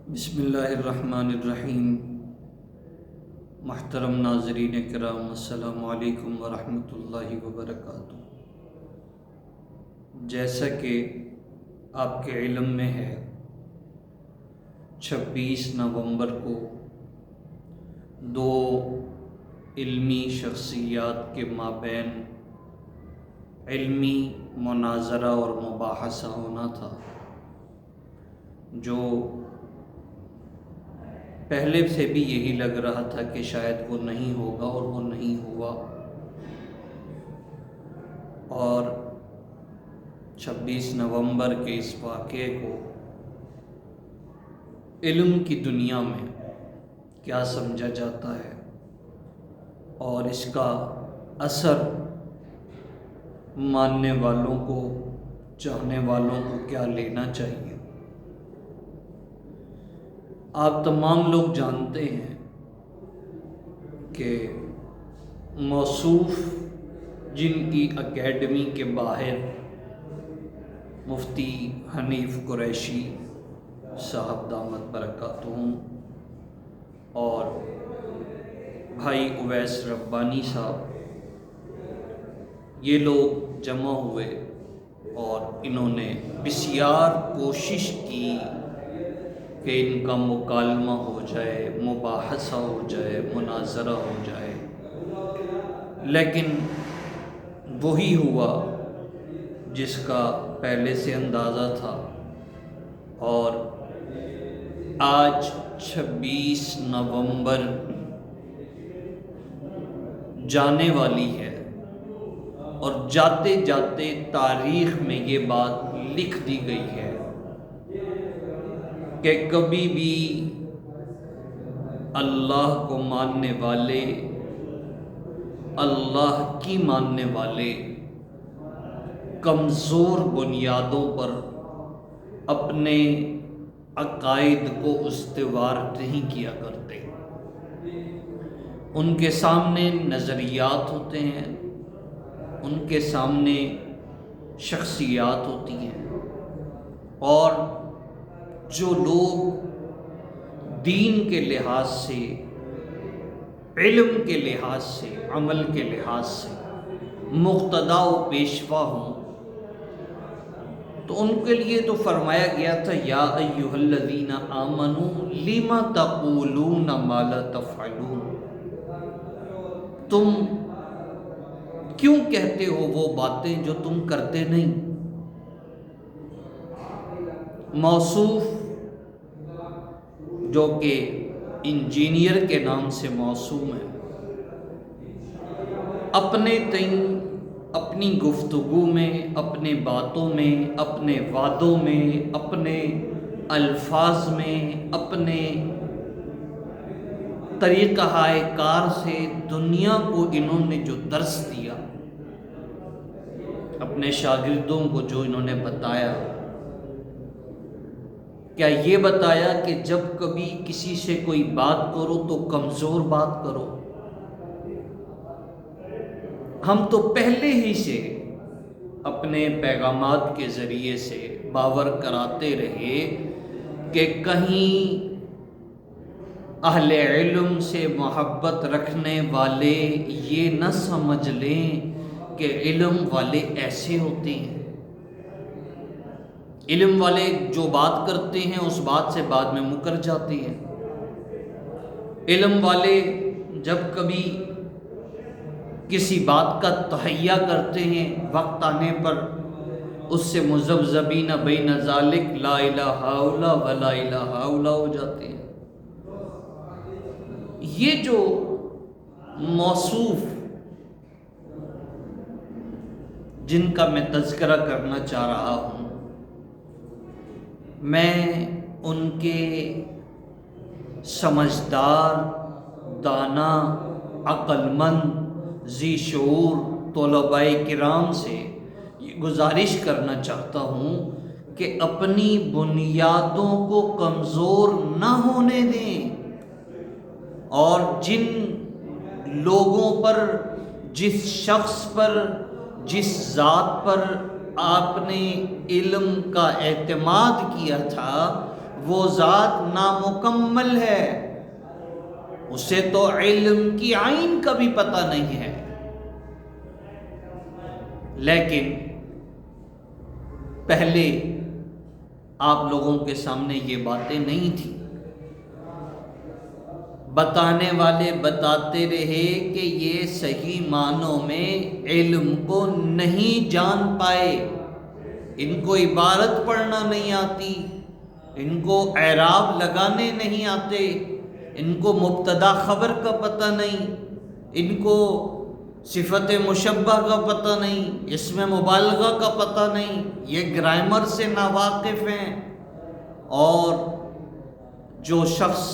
بسم اللہ الرحمن الرحیم۔ محترم ناظرین کرام، السلام علیکم ورحمۃ اللہ وبرکاتہ۔ جیسا کہ آپ کے علم میں ہے، 26 نومبر کو دو علمی شخصیات کے مابین علمی مناظرہ اور مباحثہ ہونا تھا، جو پہلے سے بھی یہی لگ رہا تھا کہ شاید وہ نہیں ہوگا، اور وہ نہیں ہوا۔ اور 26 نومبر کے اس واقعے کو علم کی دنیا میں کیا سمجھا جاتا ہے اور اس کا اثر ماننے والوں کو، چاہنے والوں کو کیا لینا چاہیے۔ آپ تمام لوگ جانتے ہیں کہ موصوف جن کی اکیڈمی کے باہر مفتی حنیف قریشی صاحب دامت برکاتہم اور بھائی اویس ربانی صاحب، یہ لوگ جمع ہوئے اور انہوں نے بسیار کوشش کی کہ ان کا مکالمہ ہو جائے، مباحثہ ہو جائے، مناظرہ ہو جائے، لیکن وہی ہوا جس کا پہلے سے اندازہ تھا۔ اور آج 26 نومبر جانے والی ہے، اور جاتے جاتے تاریخ میں یہ بات لکھ دی گئی ہے کہ کبھی بھی اللہ کو ماننے والے، اللہ کی ماننے والے کمزور بنیادوں پر اپنے عقائد کو استوار نہیں کیا کرتے۔ ان کے سامنے نظریات ہوتے ہیں، ان کے سامنے شخصیات ہوتی ہیں، اور جو لوگ دین کے لحاظ سے، علم کے لحاظ سے، عمل کے لحاظ سے مقتدا و پیشوا ہوں، تو ان کے لیے تو فرمایا گیا تھا یا ایھا الذین آمنوا لم تقولون ما لا تفعلون، تم کیوں کہتے ہو وہ باتیں جو تم کرتے نہیں۔ موصوف جو کہ انجینئر کے نام سے موسوم ہے، اپنے تئیں اپنی گفتگو میں، اپنے باتوں میں، اپنے وعدوں میں، اپنے الفاظ میں، اپنے طریقہ کار سے دنیا کو انہوں نے جو درس دیا، اپنے شاگردوں کو جو انہوں نے بتایا، کیا یہ بتایا کہ جب کبھی کسی سے کوئی بات کرو تو کمزور بات کرو؟ ہم تو پہلے ہی سے اپنے پیغامات کے ذریعے سے باور کراتے رہے کہ کہیں اہل علم سے محبت رکھنے والے یہ نہ سمجھ لیں کہ علم والے ایسے ہوتے ہیں۔ علم والے جو بات کرتے ہیں اس بات سے بعد میں مکر جاتے ہیں۔ علم والے جب کبھی کسی بات کا تہیہ کرتے ہیں، وقت آنے پر اس سے مذبذبین بین ذالک لا الہ الا ولا الہ الا ہو جاتے ہیں۔ یہ جو موصوف جن کا میں تذکرہ کرنا چاہ رہا ہوں، میں ان کے سمجھدار، دانا، عقل مند، ذی شعور طلباء کرام سے یہ گزارش کرنا چاہتا ہوں کہ اپنی بنیادوں کو کمزور نہ ہونے دیں، اور جن لوگوں پر، جس شخص پر، جس ذات پر آپ نے علم کا اعتماد کیا تھا، وہ ذات نامکمل ہے، اسے تو علم کی عین کا بھی پتہ نہیں ہے۔ لیکن پہلے آپ لوگوں کے سامنے یہ باتیں نہیں تھیں، بتانے والے بتاتے رہے کہ یہ صحیح معنوں میں علم کو نہیں جان پائے، ان کو عبارت پڑھنا نہیں آتی، ان کو اعراب لگانے نہیں آتے، ان کو مبتدا خبر کا پتہ نہیں، ان کو صفت مشبہ کا پتہ نہیں، اسم مبالغہ کا پتہ نہیں، یہ گرامر سے ناواقف ہیں۔ اور جو شخص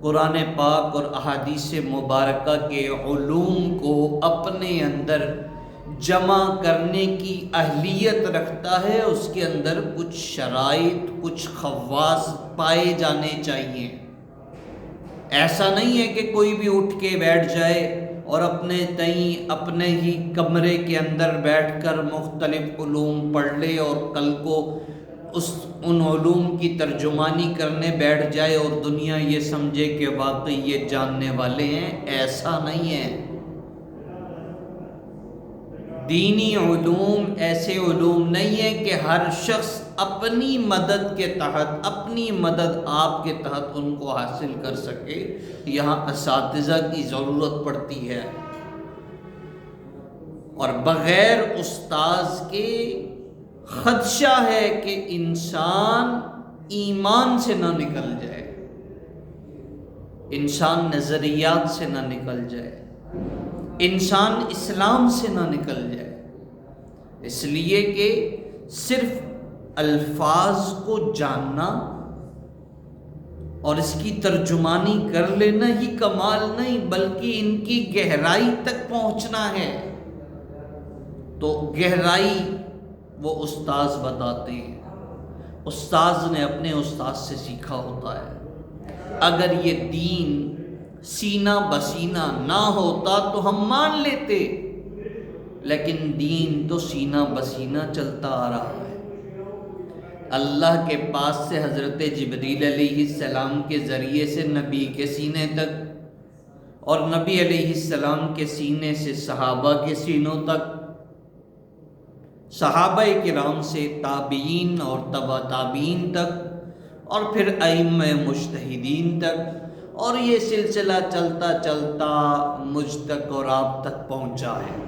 قرآن پاک اور احادیث مبارکہ کے علوم کو اپنے اندر جمع کرنے کی اہلیت رکھتا ہے، اس کے اندر کچھ شرائط، کچھ خواص پائے جانے چاہیے۔ ایسا نہیں ہے کہ کوئی بھی اٹھ کے بیٹھ جائے اور اپنے تئیں اپنے ہی کمرے کے اندر بیٹھ کر مختلف علوم پڑھ لے اور کل کو ان علوم کی ترجمانی کرنے بیٹھ جائے اور دنیا یہ سمجھے کہ واقعی یہ جاننے والے ہیں۔ ایسا نہیں ہے۔ دینی علوم ایسے علوم نہیں ہیں کہ ہر شخص اپنی مدد کے تحت، اپنی مدد آپ کے تحت ان کو حاصل کر سکے۔ یہاں اساتذہ کی ضرورت پڑتی ہے، اور بغیر استاذ کے خدشہ ہے کہ انسان ایمان سے نہ نکل جائے، انسان نظریات سے نہ نکل جائے، انسان اسلام سے نہ نکل جائے۔ اس لیے کہ صرف الفاظ کو جاننا اور اس کی ترجمانی کر لینا ہی کمال نہیں، بلکہ ان کی گہرائی تک پہنچنا ہے۔ تو گہرائی وہ استاذ بتاتے ہیں، استاذ نے اپنے استاذ سے سیکھا ہوتا ہے۔ اگر یہ دین سینہ بسینہ نہ ہوتا تو ہم مان لیتے، لیکن دین تو سینہ بسینہ چلتا آ رہا ہے۔ اللہ کے پاس سے حضرت جبریل علیہ السلام کے ذریعے سے نبی کے سینے تک، اور نبی علیہ السلام کے سینے سے صحابہ کے سینوں تک، صحابہ کرام سے تابعین اور تبع تابعین تک، اور پھر ائمہ مجتہدین تک، اور یہ سلسلہ چلتا چلتا مجھ تک اور آپ تک پہنچا ہے۔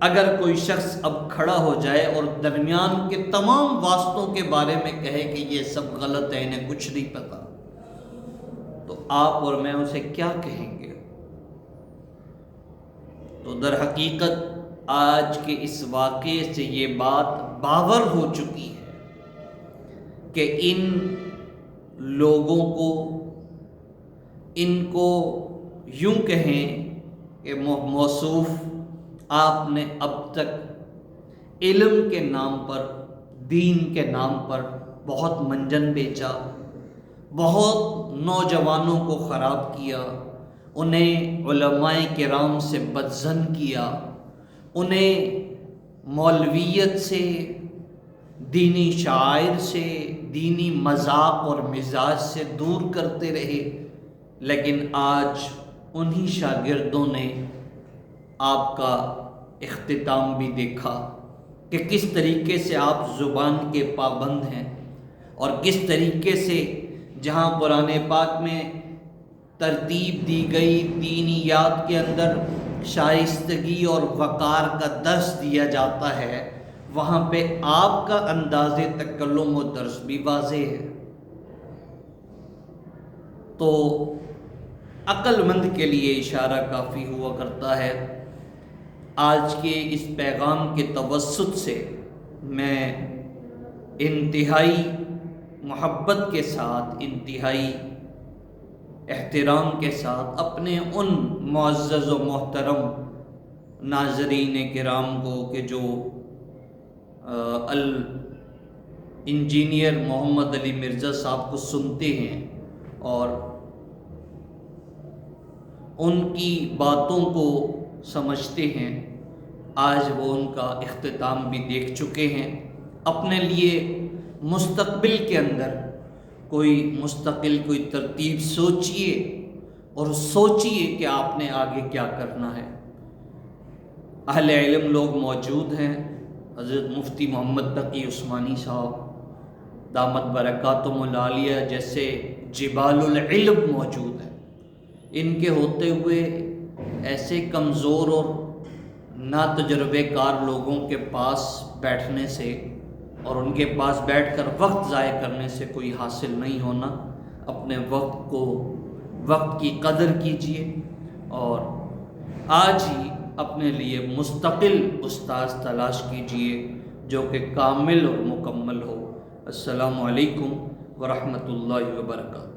اگر کوئی شخص اب کھڑا ہو جائے اور درمیان کے تمام واسطوں کے بارے میں کہے کہ یہ سب غلط ہے، انہیں کچھ نہیں پتا، تو آپ اور میں اسے کیا کہیں گے؟ تو در حقیقت آج کے اس واقعے سے یہ بات باور ہو چکی ہے کہ ان لوگوں کو، ان کو یوں کہیں کہ موصوف آپ نے اب تک علم کے نام پر، دین کے نام پر بہت منجن بیچا، بہت نوجوانوں کو خراب کیا، انہیں علماء کرام سے بدظن کیا، انہیں مولویت سے، دینی شاعر سے، دینی مذاق اور مزاج سے دور کرتے رہے۔ لیکن آج انہی شاگردوں نے آپ کا اختتام بھی دیکھا کہ کس طریقے سے آپ زبان کے پابند ہیں، اور کس طریقے سے جہاں قرآن پاک میں ترتیب دی گئی دینیات کے اندر شائستگی اور وقار کا درس دیا جاتا ہے، وہاں پہ آپ کا انداز تکلم و درس بھی واضح ہے۔ تو عقل مند کے لیے اشارہ کافی ہوا کرتا ہے۔ آج کے اس پیغام کے توسط سے میں انتہائی محبت کے ساتھ، انتہائی احترام کے ساتھ اپنے ان معزز و محترم ناظرین کرام کو کہ جو انجینئر محمد علی مرزا صاحب کو سنتے ہیں اور ان کی باتوں کو سمجھتے ہیں، آج وہ ان کا اختتام بھی دیکھ چکے ہیں۔ اپنے لیے مستقبل کے اندر کوئی مستقل کوئی ترتیب سوچئے اور سوچئے کہ آپ نے آگے کیا کرنا ہے۔ اہل علم لوگ موجود ہیں، حضرت مفتی محمد تقی عثمانی صاحب دامت برکاتہم العالیہ جیسے جبال العلم موجود ہیں۔ ان کے ہوتے ہوئے ایسے کمزور اور ناتجربے کار لوگوں کے پاس بیٹھنے سے اور ان کے پاس بیٹھ کر وقت ضائع کرنے سے کوئی حاصل نہیں ہونا۔ اپنے وقت کی قدر کیجیے اور آج ہی اپنے لیے مستقل استاذ تلاش کیجیے جو کہ کامل اور مکمل ہو۔ السلام علیکم ورحمۃ اللہ وبرکاتہ۔